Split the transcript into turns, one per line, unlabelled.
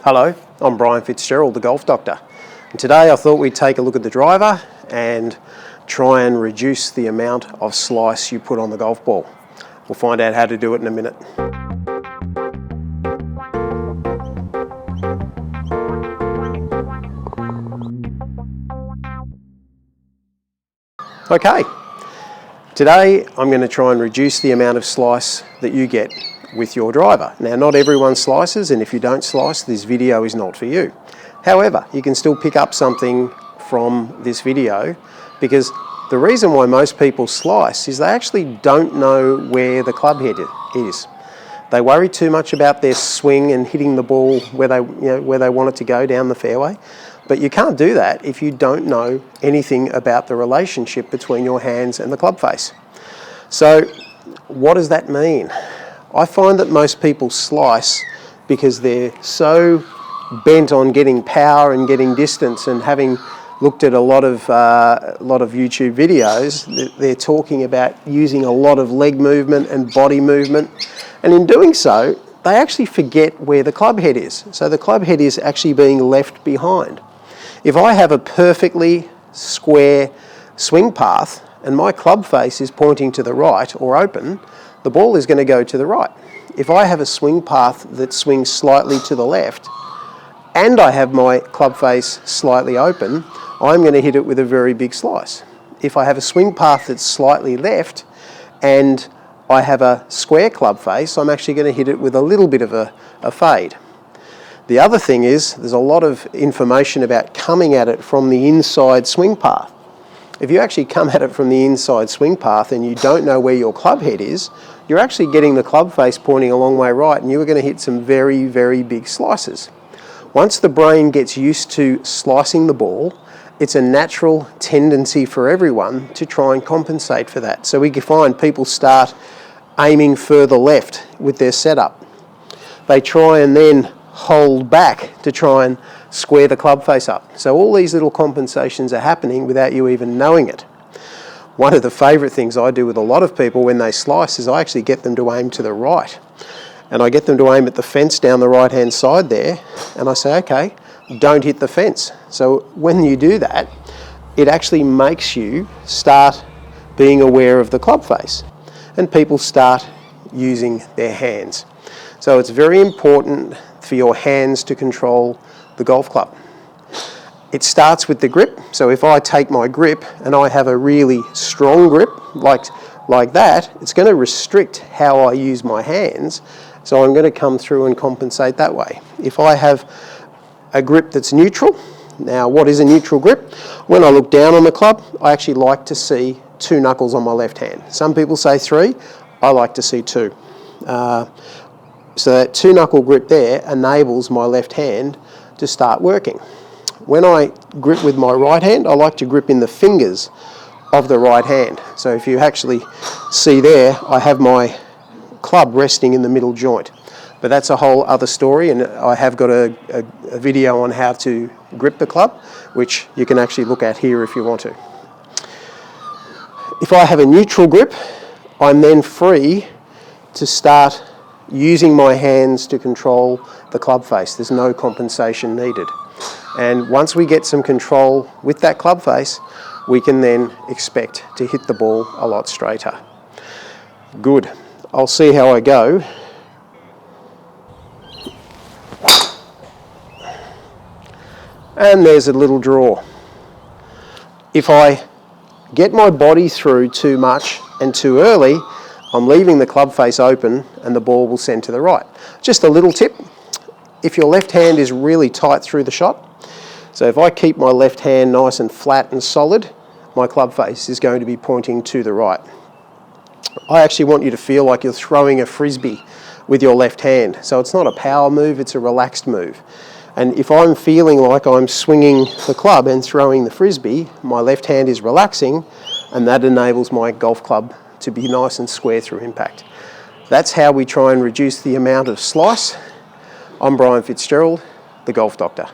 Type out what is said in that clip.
Hello, I'm Brian Fitzgerald, the Golf Doctor. And today I thought we'd take a look at the driver and try and reduce the amount of slice you put on the golf ball. We'll find out how to do it in a minute. Okay, today I'm going to try and reduce the amount of slice that you get with your driver. Now, not everyone slices, and if you don't slice, this video is not for you. However, you can still pick up something from this video, because the reason why most people slice is they actually don't know where the club head is. They worry too much about their swing and hitting the ball where they want it to go down the fairway. But you can't do that if you don't know anything about the relationship between your hands and the club face. So what does that mean? I find that most people slice because they're so bent on getting power and getting distance, and having looked at a lot of YouTube videos, they're talking about using a lot of leg movement and body movement, and in doing so they actually forget where the club head is. So the club head is actually being left behind. If I have a perfectly square swing path and my club face is pointing to the right or open, the ball is going to go to the right. If I have a swing path that swings slightly to the left and I have my club face slightly open, I'm going to hit it with a very big slice. If I have a swing path that's slightly left and I have a square club face, I'm actually going to hit it with a little bit of a fade. The other thing is, there's a lot of information about coming at it from the inside swing path. If you actually come at it from the inside swing path and you don't know where your club head is, you're actually getting the club face pointing a long way right, and you are going to hit some very, very big slices. Once the brain gets used to slicing the ball, it's a natural tendency for everyone to try and compensate for that. So we can find people start aiming further left with their setup. They try and then hold back to try and square the club face up. So all these little compensations are happening without you even knowing it. One of the favourite things I do with a lot of people when they slice is I actually get them to aim to the right. And I get them to aim at the fence down the right hand side there, and I say, okay, don't hit the fence. So when you do that, it actually makes you start being aware of the club face, and people start using their hands. So it's very important for your hands to control the golf club. It starts with the grip. So if I take my grip and I have a really strong grip like that, it's going to restrict how I use my hands. So I'm going to come through and compensate that way. If I have a grip that's neutral, now what is a neutral grip? When I look down on the club, I actually like to see 2 knuckles on my left hand. Some people say 3, I like to see 2. So that 2 knuckle grip there enables my left hand to start working. When I grip with my right hand, I like to grip in the fingers of the right hand. So if you actually see there, I have my club resting in the middle joint. But that's a whole other story, and I have got a video on how to grip the club, which you can actually look at here if you want to. If I have a neutral grip, I'm then free to start using my hands to control the club face. There's no compensation needed. And once we get some control with that club face, we can then expect to hit the ball a lot straighter. Good. I'll see how I go. And there's a little draw. If I get my body through too much and too early, I'm leaving the club face open and the ball will send to the right. Just a little tip, if your left hand is really tight through the shot, so if I keep my left hand nice and flat and solid, my club face is going to be pointing to the right. I actually want you to feel like you're throwing a frisbee with your left hand. So it's not a power move, it's a relaxed move. And if I'm feeling like I'm swinging the club and throwing the frisbee, my left hand is relaxing, and that enables my golf club to be nice and square through impact. That's how we try and reduce the amount of slice. I'm Brian Fitzgerald, the Golf Doctor.